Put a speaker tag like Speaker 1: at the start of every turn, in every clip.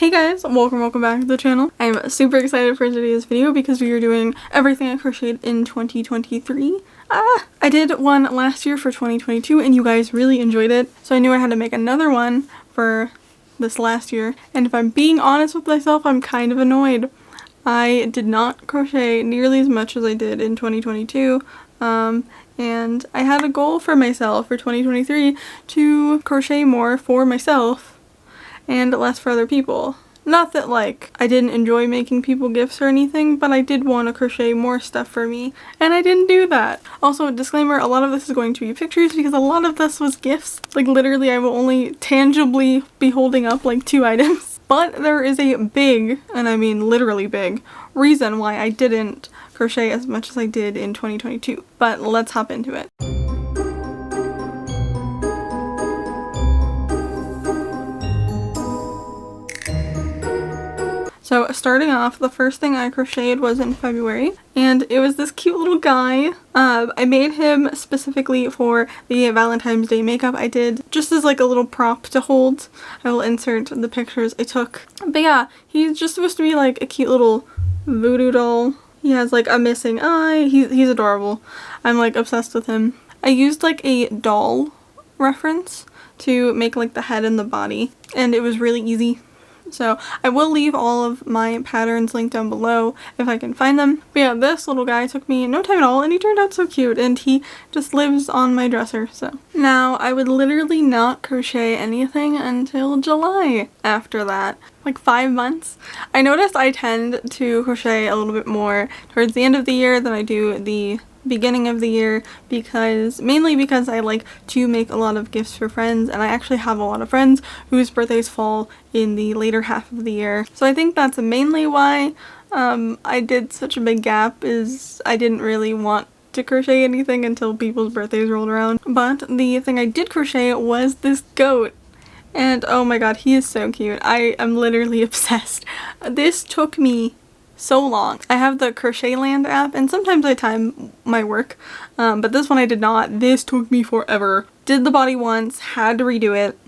Speaker 1: Hey guys, welcome back to the channel. I'm super excited for today's video because we are doing everything I crocheted in 2023. I did one last year for 2022 and you guys really enjoyed it, so I knew I had to make another one for this last year. And if I'm being honest with myself, I'm kind of annoyed. I did not crochet nearly as much as I did in 2022. And I had a goal for myself for 2023 to crochet more for myself and less for other people. Not that like I didn't enjoy making people gifts or anything, but I did want to crochet more stuff for me and I didn't do that. Also, disclaimer, a lot of this is going to be pictures because a lot of this was gifts. Like literally I will only tangibly be holding up like 2 items. But there is a big, and I mean literally big, reason why I didn't crochet as much as I did in 2022. But let's hop into it. So starting off, the first thing I crocheted was in February, and it was this cute little guy. I made him specifically for the Valentine's Day makeup I did, just as like a little prop to hold. I will insert the pictures I took. But yeah, he's just supposed to be like a cute little voodoo doll. He has like a missing eye. He's adorable. I'm like obsessed with him. I used like a doll reference to make like the head and the body, and it was really easy. So I will leave all of my patterns linked down below if I can find them. But yeah, this little guy took me no time at all and he turned out so cute and he just lives on my dresser. So now I would literally not crochet anything until July after that. Like 5 months. I noticed I tend to crochet a little bit more towards the end of the year than I do the beginning of the year, mainly because I like to make a lot of gifts for friends, and I actually have a lot of friends whose birthdays fall in the later half of the year. So I think that's mainly why I did such a big gap, is I didn't really want to crochet anything until people's birthdays rolled around. But the thing I did crochet was this goat. And oh my god, he is so cute. I am literally obsessed. This took me so long. I have the Crochetland app and sometimes I time my work, but this one I did not. This took me forever. Did the body once, had to redo it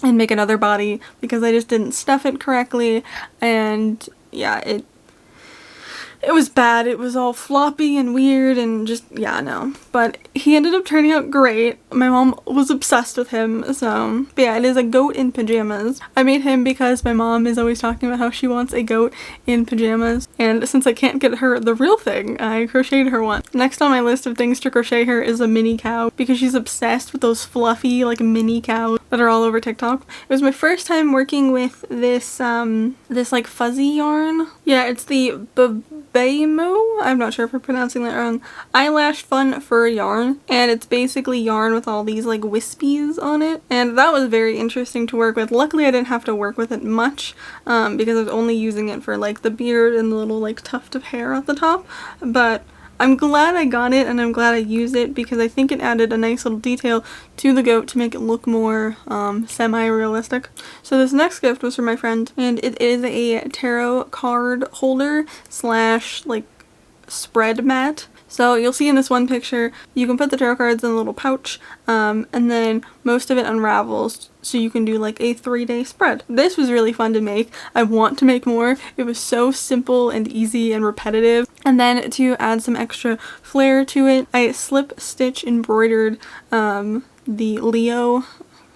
Speaker 1: and make another body because I just didn't stuff it correctly, and yeah, it was bad. It was all floppy and weird and just, yeah, no. But he ended up turning out great. My mom was obsessed with him, so. But yeah, it is a goat in pajamas. I made him because my mom is always talking about how she wants a goat in pajamas. And since I can't get her the real thing, I crocheted her one. Next on my list of things to crochet her is a mini cow because she's obsessed with those fluffy, like, mini cows that are all over TikTok. It was my first time working with this, this, like, fuzzy yarn. Yeah, it's the Baymo? I'm not sure if I'm pronouncing that wrong. Eyelash Fun Fur Yarn, and it's basically yarn with all these like wispies on it, and that was very interesting to work with. Luckily I didn't have to work with it much because I was only using it for like the beard and the little like tuft of hair at the top, but I'm glad I got it and I'm glad I used it because I think it added a nice little detail to the goat to make it look more semi-realistic. So this next gift was for my friend, and it is a tarot card holder slash like spread mat. So you'll see in this one picture, you can put the tarot cards in a little pouch, and then most of it unravels so you can do like a 3-day spread. This was really fun to make. I want to make more. It was so simple and easy and repetitive. And then to add some extra flair to it, I slip stitch embroidered the Leo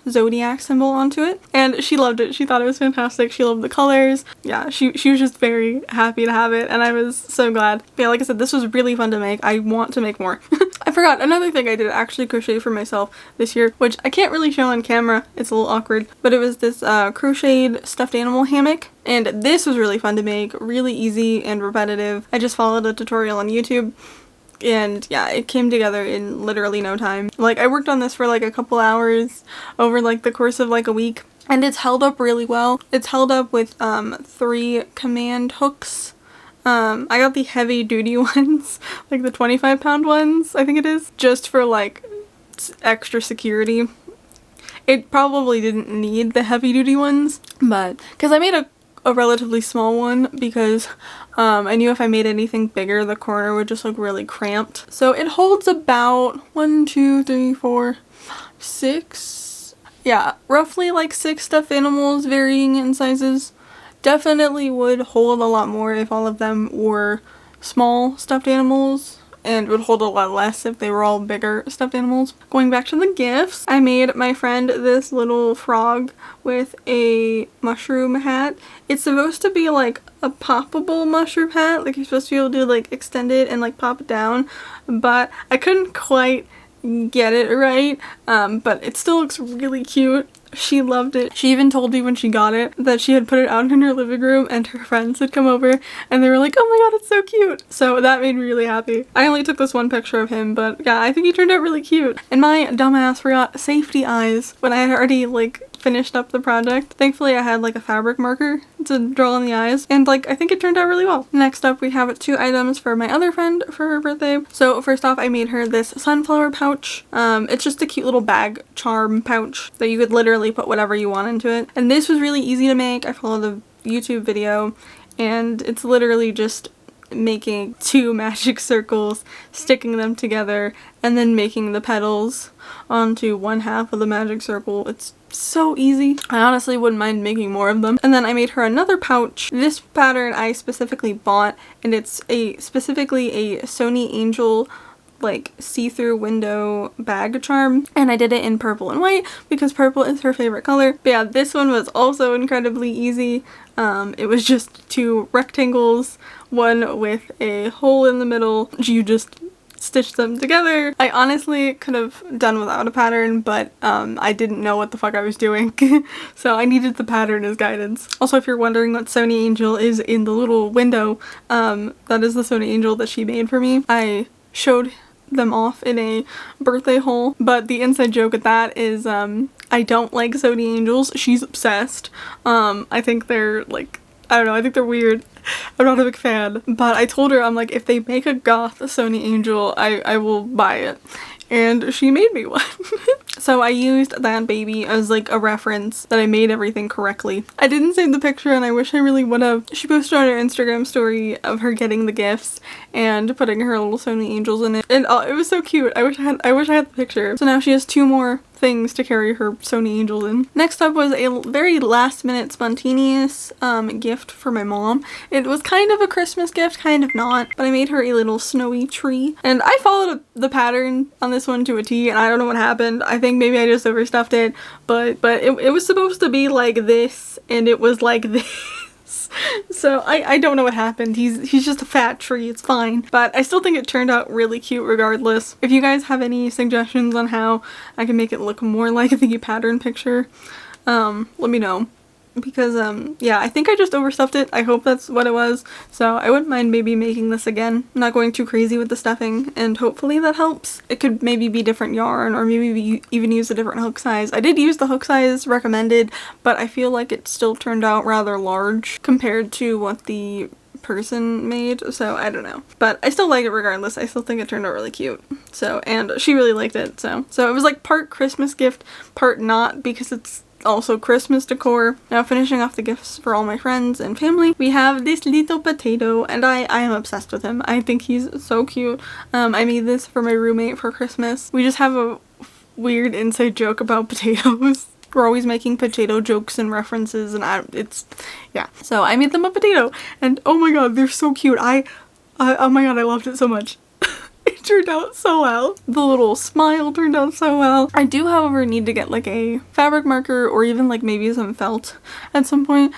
Speaker 1: zodiac symbol onto it, and she loved it. She thought it was fantastic. She loved the colors. Yeah, she was just very happy to have it and I was so glad. But yeah, like I said, this was really fun to make. I want to make more. I forgot another thing I did actually crochet for myself this year, which I can't really show on camera. It's a little awkward, but it was this crocheted stuffed animal hammock, and this was really fun to make, really easy and repetitive. I just followed a tutorial on YouTube. And yeah, it came together in literally no time. Like I worked on this for like a couple hours over like the course of like a week, and it's held up really well. It's held up with 3 command hooks. I got the heavy duty ones, like the 25-pound ones, I think it is, just for like extra security. It probably didn't need the heavy duty ones, but because I made a relatively small one because I knew if I made anything bigger the corner would just look really cramped. So it holds about 1, 2, 3, 4, 6, yeah, roughly like 6 stuffed animals varying in sizes. Definitely would hold a lot more if all of them were small stuffed animals, and would hold a lot less if they were all bigger stuffed animals. Going back to the gifts, I made my friend this little frog with a mushroom hat. It's supposed to be like a poppable mushroom hat, like you're supposed to be able to like extend it and like pop it down, but I couldn't quite get it right, but it still looks really cute. She loved it. She even told me when she got it that she had put it out in her living room and her friends had come over and they were like, oh my god, it's so cute. So that made me really happy. I only took this one picture of him, but yeah, I think he turned out really cute. And my dumbass forgot safety eyes when I had already like finished up the project. Thankfully I had like a fabric marker to draw on the eyes, and like I think it turned out really well. Next up we have 2 items for my other friend for her birthday. So first off, I made her this sunflower pouch. It's just a cute little bag charm pouch that you could literally put whatever you want into it, and this was really easy to make. I followed the YouTube video and it's literally just making 2 magic circles, sticking them together, and then making the petals onto one half of the magic circle. It's so easy. I honestly wouldn't mind making more of them. And then I made her another pouch. This pattern I specifically bought, and it's specifically a Sony Angel like see-through window bag charm, and I did it in purple and white because purple is her favorite color. But yeah, this one was also incredibly easy. It was just 2 rectangles, one with a hole in the middle. You just stitch them together. I honestly could have done without a pattern, but I didn't know what the fuck I was doing. So I needed the pattern as guidance. Also, if you're wondering what Sony Angel is in the little window, that is the Sony Angel that she made for me. I showed them off in a birthday haul, but the inside joke at that is I don't like Sony Angels. She's obsessed. I think they're like, I don't know, I think they're weird. I'm not a big fan, but I told her, I'm like, if they make a goth Sony Angel, I will buy it. And she made me one. So I used that baby as like a reference that I made everything correctly. I didn't save the picture and I wish I really would have. She posted on her Instagram story of her getting the gifts and putting her little Sony Angels in it. And it was so cute. I wish I had the picture. So now she has 2 more things to carry her Sony Angels in. Next up was a very last minute spontaneous gift for my mom. It was kind of a Christmas gift, kind of not, but I made her a little snowy tree. And I followed the pattern on this one to a T, and I don't know what happened. I think maybe I just overstuffed it, but it was supposed to be like this, and it was like this. So I don't know what happened. He's just a fat tree, it's fine. But I still think it turned out really cute regardless. If you guys have any suggestions on how I can make it look more like the pattern picture, let me know. Because yeah, I think I just overstuffed it. I hope that's what it was. So I wouldn't mind maybe making this again. I'm not going too crazy with the stuffing, and hopefully that helps. It could maybe be different yarn, or maybe even use a different hook size. I did use the hook size recommended, but I feel like it still turned out rather large compared to what the person made, so I don't know. But I still like it regardless. I still think it turned out really cute. So, and she really liked it, so it was like part Christmas gift, part not, because it's also Christmas decor. Now finishing off the gifts for all my friends and family, we have this little potato, and I am obsessed with him. I think he's so cute. I made this for my roommate for Christmas. We just have a weird inside joke about potatoes. We're always making potato jokes and references, and yeah. So I made them a potato, and oh my god, they're so cute. Oh my god, I loved it so much. It turned out so well. The little smile turned out so well. I do, however, need to get like a fabric marker or even like maybe some felt at some point,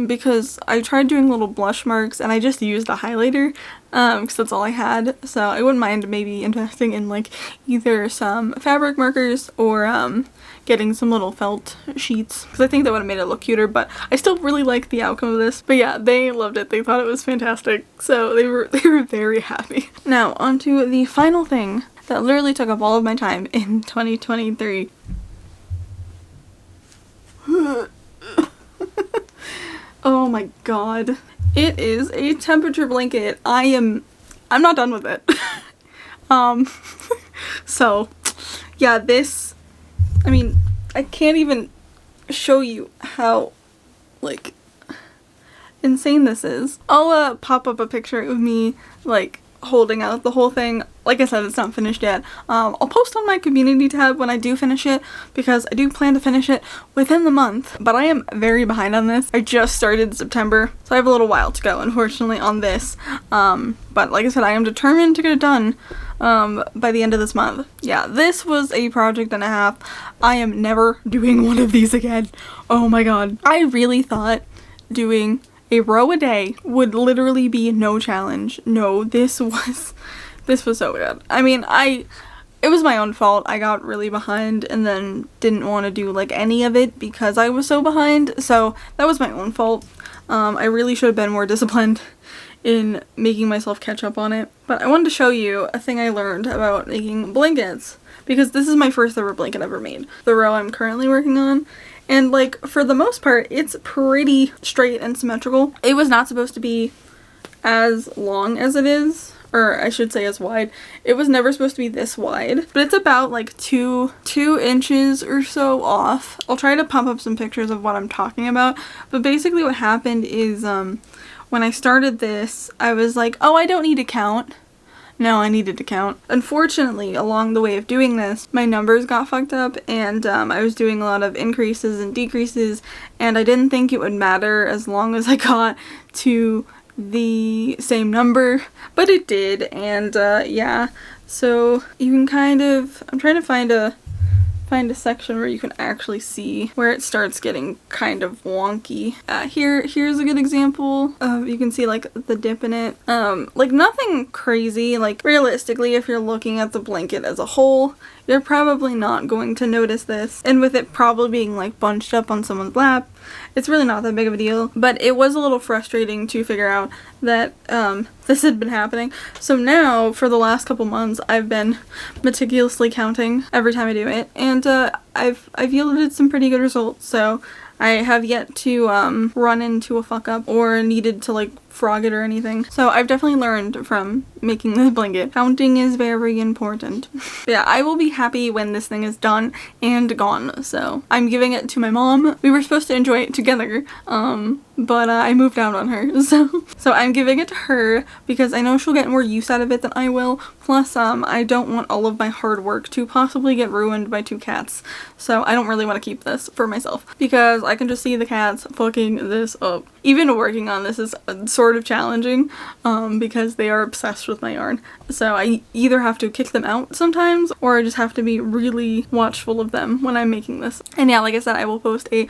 Speaker 1: because I tried doing little blush marks and I just used a highlighter because that's all I had. So I wouldn't mind maybe investing in like either some fabric markers or getting some little felt sheets, because I think that would have made it look cuter, but I still really like the outcome of this. But yeah, they loved it. They thought it was fantastic. So they were very happy. Now on to the final thing that literally took up all of my time in 2023. Oh my god. It is a temperature blanket. I'm not done with it. So yeah, this, I mean, I can't even show you how like insane this is. I'll pop up a picture of me like holding out the whole thing. Like I said, it's not finished yet. I'll post on my community tab when I do finish it, because I do plan to finish it within the month, but I am very behind on this. I just started in September, so I have a little while to go, unfortunately, on this. But like I said, I am determined to get it done by the end of this month. Yeah, this was a project and a half. I am never doing one of these again. Oh my god. I really thought doing a row a day would literally be no challenge. No, this was so bad. I mean, it was my own fault. I got really behind and then didn't want to do like any of it because I was so behind. So that was my own fault. I really should have been more disciplined in making myself catch up on it. But I wanted to show you a thing I learned about making blankets, because this is my first ever blanket ever made. The row I'm currently working on. And like, for the most part, it's pretty straight and symmetrical. It was not supposed to be as long as it is, or I should say as wide. It was never supposed to be this wide, but it's about like two inches or so off. I'll try to pump up some pictures of what I'm talking about, but basically what happened is when I started this, I was like, oh, I don't need to count. No, I needed to count. Unfortunately, along the way of doing this, my numbers got fucked up, and I was doing a lot of increases and decreases, and I didn't think it would matter as long as I got to the same number, but it did. And yeah, so you can kind of, I'm trying to find a section where you can actually see where it starts getting kind of wonky. Here's a good example of, you can see like the dip in it. Like nothing crazy. Like realistically, if you're looking at the blanket as a whole, you're probably not going to notice this. And with it probably being like bunched up on someone's lap, it's really not that big of a deal. But it was a little frustrating to figure out that this had been happening. So now, for the last couple months, I've been meticulously counting every time I do it, and I've yielded some pretty good results. So I have yet to run into a fuck up or needed to like frog it or anything. So I've definitely learned from making this blanket. Counting is very important. But yeah, I will be happy when this thing is done and gone. So I'm giving it to my mom. We were supposed to enjoy it together, but I moved out on her. So I'm giving it to her because I know she'll get more use out of it than I will. Plus, I don't want all of my hard work to possibly get ruined by 2 cats. So I don't really want to keep this for myself because I can just see the cats fucking this up. Even working on this is sort of challenging because they are obsessed with my yarn. So I either have to kick them out sometimes, or I just have to be really watchful of them when I'm making this. And yeah, like I said, I will post a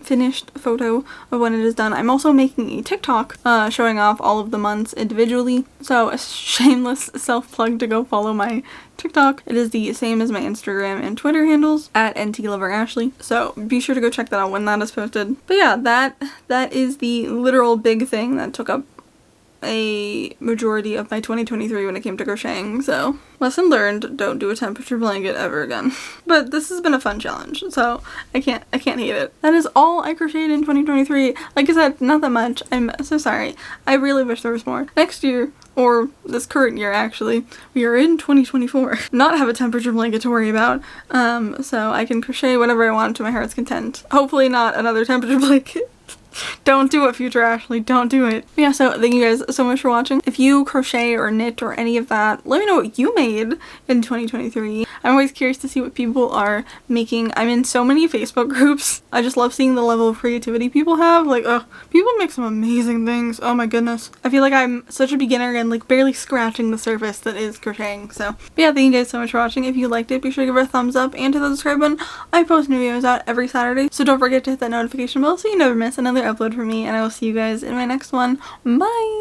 Speaker 1: finished photo of when it is done. I'm also making a TikTok showing off all of the months individually. So a shameless self-plug to go follow my TikTok. It is the same as my Instagram and Twitter handles at ntloverashley. So be sure to go check that out when that is posted. But yeah, that is the literal big thing that took up a majority of my 2023 when it came to crocheting. So lesson learned, don't do a temperature blanket ever again. But this has been a fun challenge, so I can't hate it. That is all I crocheted in 2023. Like I said, not that much. I'm so sorry. I really wish there was more. Next year, or this current year actually, we are in 2024. Not have a temperature blanket to worry about, so I can crochet whatever I want to my heart's content. Hopefully not another temperature blanket. Don't do it, future Ashley. Don't do it. But yeah, so thank you guys so much for watching. If you crochet or knit or any of that, let me know what you made in 2023. I'm always curious to see what people are making. I'm in so many Facebook groups. I just love seeing the level of creativity people have. Like, oh, people make some amazing things. Oh my goodness. I feel like I'm such a beginner and like barely scratching the surface that is crocheting. So, but yeah, thank you guys so much for watching. If you liked it, be sure to give it a thumbs up and hit the subscribe button. I post new videos out every Saturday, so don't forget to hit that notification bell so you never miss another upload from me, and I will see you guys in my next one. Bye!